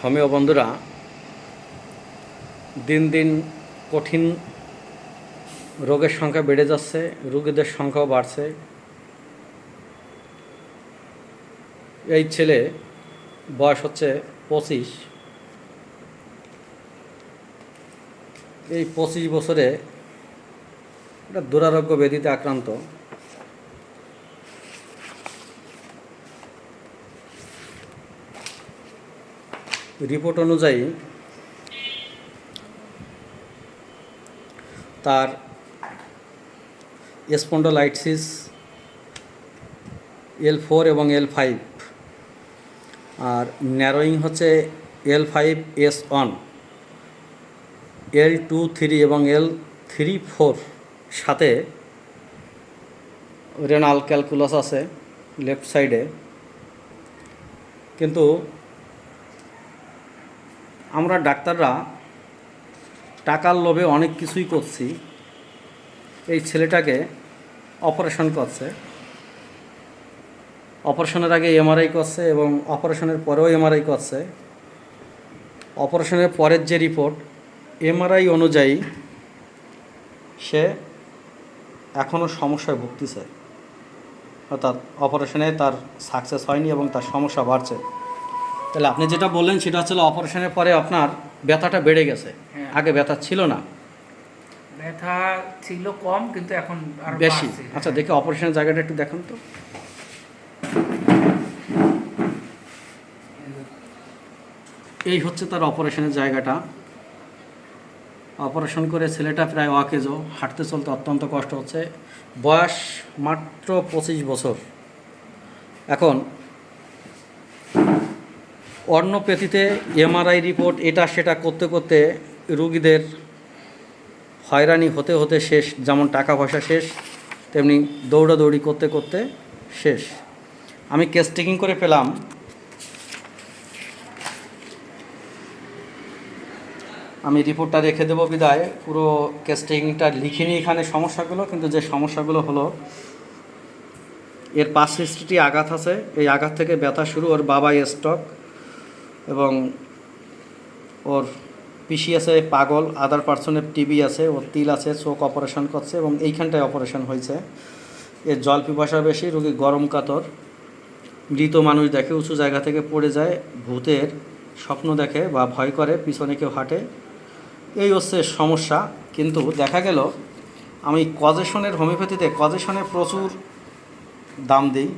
Homeo বন্ধুরা, দিন দিন কঠিন রোগের সংখ্যা বেড়ে যাচ্ছে, রোগীদের সংখ্যাও বাড়ছে। এই ছেলে বয়স হচ্ছে 25। এই 25 বছরে একটা দুরারোগ্য ব্যাধিতে আক্রান্ত। রিপোর্ট অনুযায়ী তার স্পন্ডোলাইটিস L4 এবং L5, আর ন্যারোয়িং হচ্ছে L5S1, L2-3 এবং L3-4, সাথে রেনাল ক্যালকুলাস আছে লেফট সাইডে। কিন্তু আমরা ডাক্তাররা টাকার লোভে অনেক কিছুই করছি। এই ছেলেটাকে অপারেশন করছে, অপারেশনের আগে এমআরআই করছে এবং অপারেশনের পরেও এমআরআই করছে। অপারেশনের পরের যে রিপোর্ট, এমআরআই অনুযায়ী সে এখনও সমস্যায় ভুগতেছে, অর্থাৎ অপারেশনে তার সাকসেস হয়নি এবং তার সমস্যা বাড়ছে। তাহলে আপনি যেটা বললেন সেটা হচ্ছে অপারেশনের পরে আপনার ব্যথাটা বেড়ে গেছে। আগে ব্যথা ছিল না, ব্যথা ছিল কম, কিন্তু এখন আরো বেশি। বাড়ছে। আচ্ছা, দেখি অপারেশনের জায়গাটা একটু দেখুন তো। এই হচ্ছে তার অপারেশনের জায়গাটা। অপারেশন করে ছেলেটা প্রায় অকেজো, হাঁটতে চলতে অত্যন্ত কষ্ট হচ্ছে। বয়স মাত্র 25 বছর। এখন অন্যপ্যাথিতে এমআরআই রিপোর্ট এটা সেটা করতে করতে রুগীদের হয়রানি হতে হতে শেষ। যেমন টাকা পয়সা শেষ, তেমনি দৌড়াদৌড়ি করতে করতে শেষ। আমি কেস টেকিং করে পেলাম আমি রিপোর্টটা রেখে দেবো বিদায়, পুরো কেস টেকিংটা লিখিনি এখানে সমস্যাগুলো। কিন্তু যে সমস্যাগুলো হলো, এর পাস হিস্ট্রিটি আঘাত আছে, এই আঘাত থেকে ব্যথা শুরু। ওর বাবা স্ট্রোক এবং ওর পিসি আছে পাগল, আদার পার্সনের টিবি আছে, ওর তিল আছে, চোখ অপারেশন করছে এবং এইখানটায় অপারেশন হয়েছে। এর জল পিপাসা বেশি, রোগী গরম কাতর, মৃত মানুষ দেখে, উঁচু জায়গা থেকে পড়ে যায়, ভূতের স্বপ্ন দেখে বা ভয় করে, পিছনে কেউ হাঁটে। এই হচ্ছে সমস্যা। কিন্তু দেখা গেল আমি কজেশনের হোমিওপ্যাথিতে কজেশনে প্রচুর দাম দিই।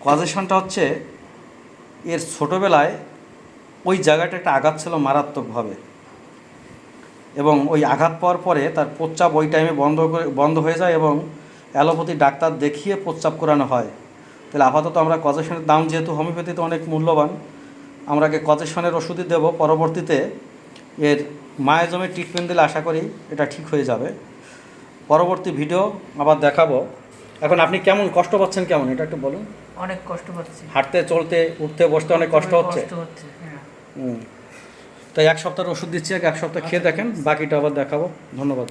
কজেশনটা হচ্ছে এর ছোটোবেলায় ওই জায়গাটা একটা আঘাত ছিল মারাত্মকভাবে, এবং ওই আঘাত পাওয়ার পরে তার প্রস্রাব ওই টাইমে বন্ধ হয়ে যায় এবং অ্যালোপ্যাথি ডাক্তার দেখিয়ে প্রস্রাব করানো হয়। তাহলে আপাতত আমরা কজেশনের দাম, যেহেতু হোমিওপ্যাথিতে অনেক মূল্যবান, আমরা আগে কজেশনের ওষুধই দেবো। পরবর্তীতে এর মায়াজমের ট্রিটমেন্ট দিলে আশা করি এটা ঠিক হয়ে যাবে। পরবর্তী ভিডিও আবার দেখাবো। এখন আপনি কেমন কষ্ট পাচ্ছেন, কেমন এটা একটু বলুন। অনেক কষ্ট পাচ্ছি, হাঁটতে চলতে উঠতে বসতে অনেক কষ্ট হচ্ছে। হ্যাঁ। তাই 1 সপ্তাহের ওষুধ দিচ্ছি, 1 সপ্তাহ খেয়ে দেখেন, বাকিটা আবার দেখাবো। ধন্যবাদ।